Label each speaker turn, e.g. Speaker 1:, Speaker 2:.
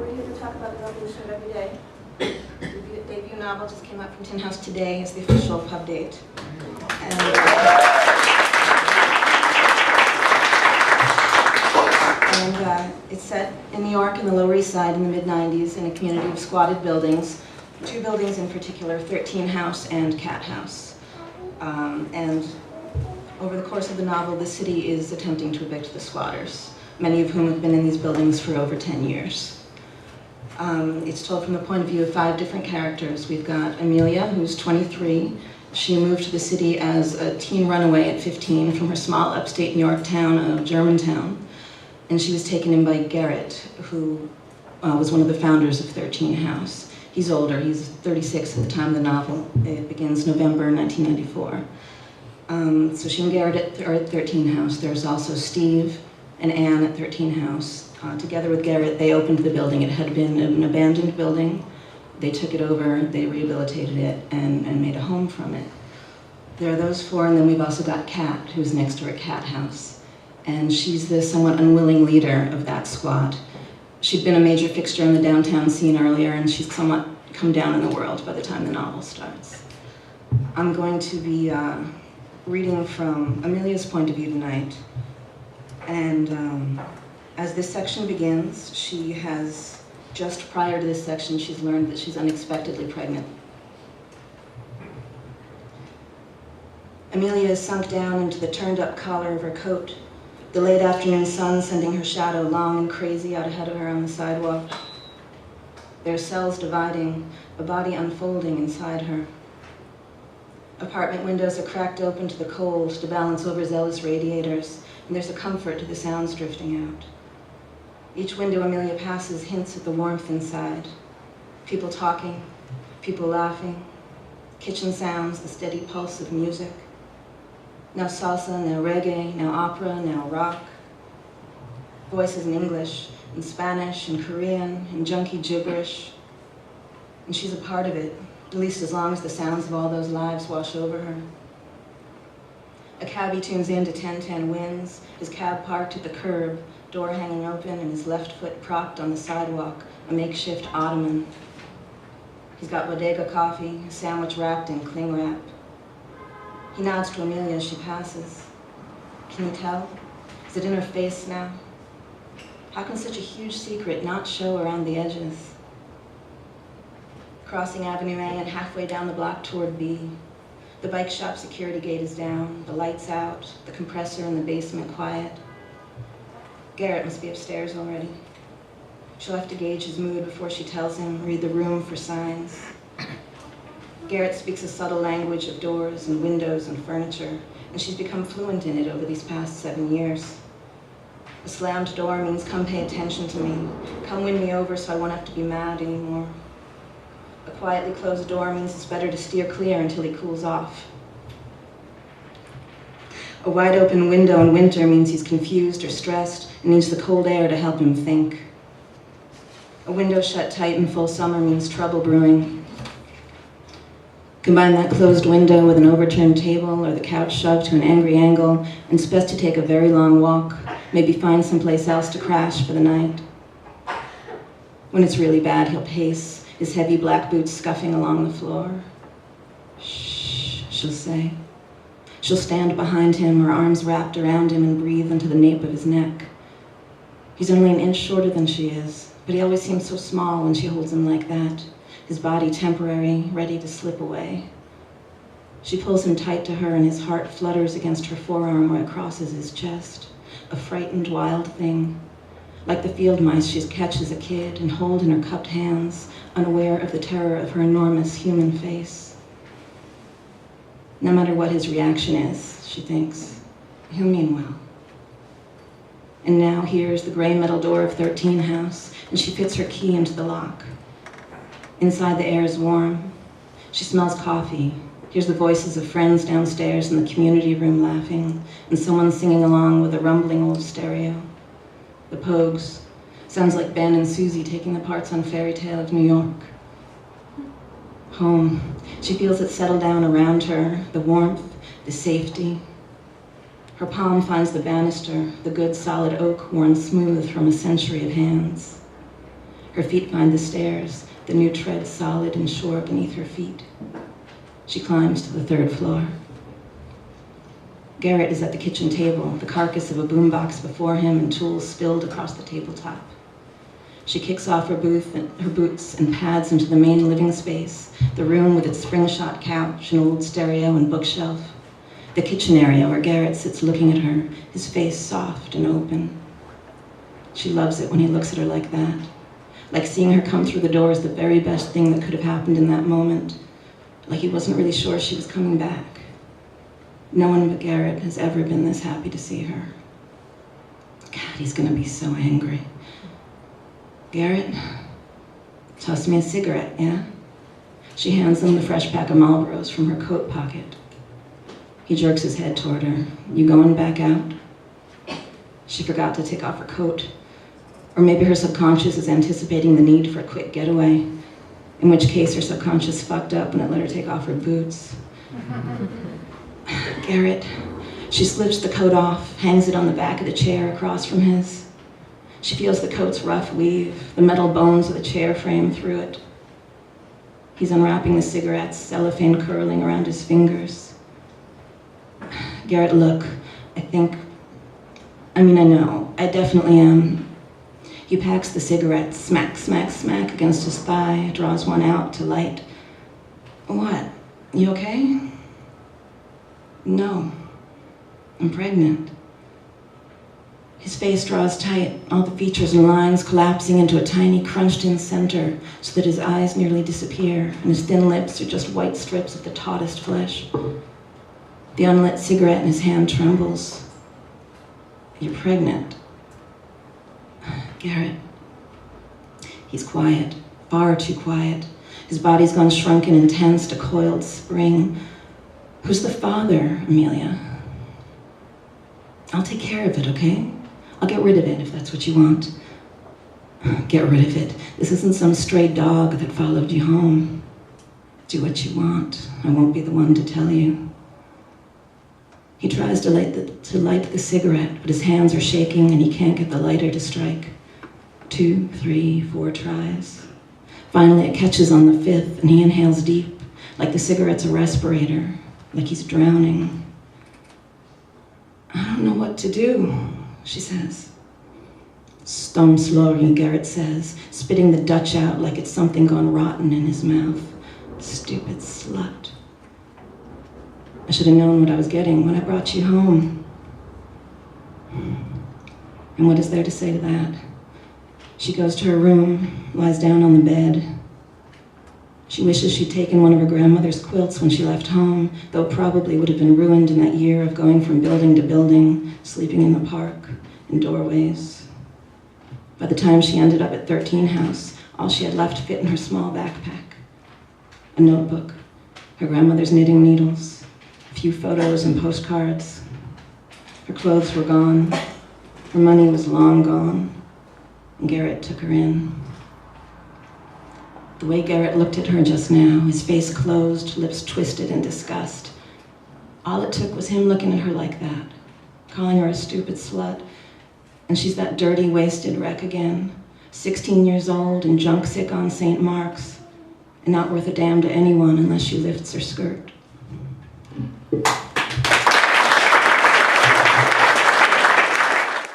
Speaker 1: we're here to talk about the Revolution of Every Day. The debut novel just came out from Tin House today as the official pub date. And it's set in New York in the Lower East Side in the mid-90s in a community of squatted buildings. Two buildings in particular, 13 House and Cat House. And over the course of the novel, the city is attempting to evict the squatters, many of whom have been in these buildings for over 10 years. It's told from the point of view of 5 different characters. We've got Amelia, who's 23. She moved to the city as a teen runaway at 15 from her small upstate New York town of Germantown. And she was taken in by Garrett, who was one of the founders of 13 House. He's older, he's 36 at the time of the novel. It begins November 1994. So she and Garrett are at 13 House. There's also Steve and Anne at 13 House. Together with Garrett, they opened the building. It had been an abandoned building. They took it over, they rehabilitated it, and made a home from it. There are those 4, and then we've also got Kat, who's next to her Cat House. And she's the somewhat unwilling leader of that squad. She'd been a major fixture in the downtown scene earlier, and she's somewhat come down in the world by the time the novel starts. I'm going to be reading from Amelia's point of view tonight. And as this section begins, she has, just prior to this section, she's learned that she's unexpectedly pregnant. Amelia is sunk down into the turned-up collar of her coat, the late afternoon sun sending her shadow long and crazy out ahead of her on the sidewalk. There are cells dividing, a body unfolding inside her. Apartment windows are cracked open to the cold to balance overzealous radiators, and there's a comfort to the sounds drifting out. Each window Amelia passes hints at the warmth inside. People talking, people laughing, kitchen sounds, the steady pulse of music. Now salsa, now reggae, now opera, now rock. Voices in English, in Spanish, in Korean, in junky gibberish. And she's a part of it, at least as long as the sounds of all those lives wash over her. A cabbie tunes in to 10-10 winds, his cab parked at the curb, door hanging open and his left foot propped on the sidewalk, a makeshift ottoman. He's got bodega coffee, a sandwich wrapped in cling wrap. He nods to Amelia as she passes. Can you tell? Is it in her face now? How can such a huge secret not show around the edges? Crossing Avenue A and halfway down the block toward B. The bike shop security gate is down, the lights out, the compressor in the basement quiet. Garrett must be upstairs already. She'll have to gauge his mood before she tells him, read the room for signs. Garrett speaks a subtle language of doors and windows and furniture, and she's become fluent in it over these past 7 years. A slammed door means come pay attention to me, come win me over so I won't have to be mad anymore. A quietly closed door means it's better to steer clear until he cools off. A wide open window in winter means he's confused or stressed and needs the cold air to help him think. A window shut tight in full summer means trouble brewing. Combine that closed window with an overturned table or the couch shoved to an angry angle, and it's best to take a very long walk, maybe find someplace else to crash for the night. When it's really bad, he'll pace, his heavy black boots scuffing along the floor. Shh, she'll say. She'll stand behind him, her arms wrapped around him, and breathe into the nape of his neck. He's only an inch shorter than she is, but he always seems so small when she holds him like that. His body temporary, ready to slip away. She pulls him tight to her and his heart flutters against her forearm where it crosses his chest. A frightened, wild thing. Like the field mice she'd catch as a kid and hold in her cupped hands, unaware of the terror of her enormous human face. No matter what his reaction is, she thinks, he'll mean well. And now here's the gray metal door of 13 House, and she fits her key into the lock. Inside, the air is warm. She smells coffee, hears the voices of friends downstairs in the community room laughing, and someone singing along with a rumbling old stereo. The Pogues. Sounds like Ben and Susie taking the parts on Fairy Tale of New York. Home. She feels it settle down around her, the warmth, the safety. Her palm finds the banister, the good solid oak worn smooth from a century of hands. Her feet find the stairs, the new tread solid and sure beneath her feet. She climbs to the 3rd floor. Garrett is at the kitchen table, the carcass of a boombox before him and tools spilled across the tabletop. She kicks off her boots and pads into the main living space, the room with its spring-shot couch, an old stereo and bookshelf. The kitchen area where Garrett sits looking at her, his face soft and open. She loves it when he looks at her like that. Like seeing her come through the door is the very best thing that could have happened in that moment. Like he wasn't really sure she was coming back. No one but Garrett has ever been this happy to see her. God, he's gonna be so angry. Garrett, toss me a cigarette, yeah? She hands him the fresh pack of Marlboros from her coat pocket. He jerks his head toward her. You going back out? She forgot to take off her coat. Or maybe her subconscious is anticipating the need for a quick getaway, in which case her subconscious fucked up and it let her take off her boots. Garrett, she slips the coat off, hangs it on the back of the chair across from his. She feels the coat's rough weave, the metal bones of the chair frame through it. He's unwrapping the cigarettes, cellophane curling around his fingers. Garrett, look, I know, I definitely am. He packs the cigarette, smack, smack, smack against his thigh, draws one out to light. What? You okay? No, I'm pregnant. His face draws tight, all the features and lines collapsing into a tiny crunched-in center so that his eyes nearly disappear and his thin lips are just white strips of the tautest flesh. The unlit cigarette in his hand trembles. You're pregnant. Garrett. He's quiet, far too quiet. His body's gone shrunken and tense to coiled spring. Who's the father, Amelia? I'll take care of it, okay? I'll get rid of it if that's what you want. Get rid of it. This isn't some stray dog that followed you home. Do what you want. I won't be the one to tell you. He tries to light the cigarette, but his hands are shaking and he can't get the lighter to strike. 2, 3, 4 tries. Finally, it catches on the 5th, and he inhales deep, like the cigarette's a respirator, like he's drowning. I don't know what to do, she says. Stomslorgen, Garrett says, spitting the Dutch out like it's something gone rotten in his mouth. Stupid slut. I should have known what I was getting when I brought you home. And what is there to say to that? She goes to her room, lies down on the bed. She wishes she'd taken one of her grandmother's quilts when she left home, though it probably would have been ruined in that year of going from building to building, sleeping in the park, in doorways. By the time she ended up at 13 House, all she had left fit in her small backpack. A notebook, her grandmother's knitting needles, a few photos and postcards. Her clothes were gone. Her money was long gone. And Garrett took her in. The way Garrett looked at her just now, his face closed, lips twisted in disgust. All it took was him looking at her like that, calling her a stupid slut. And she's that dirty, wasted wreck again, 16 years old and junk sick on St. Mark's, and not worth a damn to anyone unless she lifts her skirt.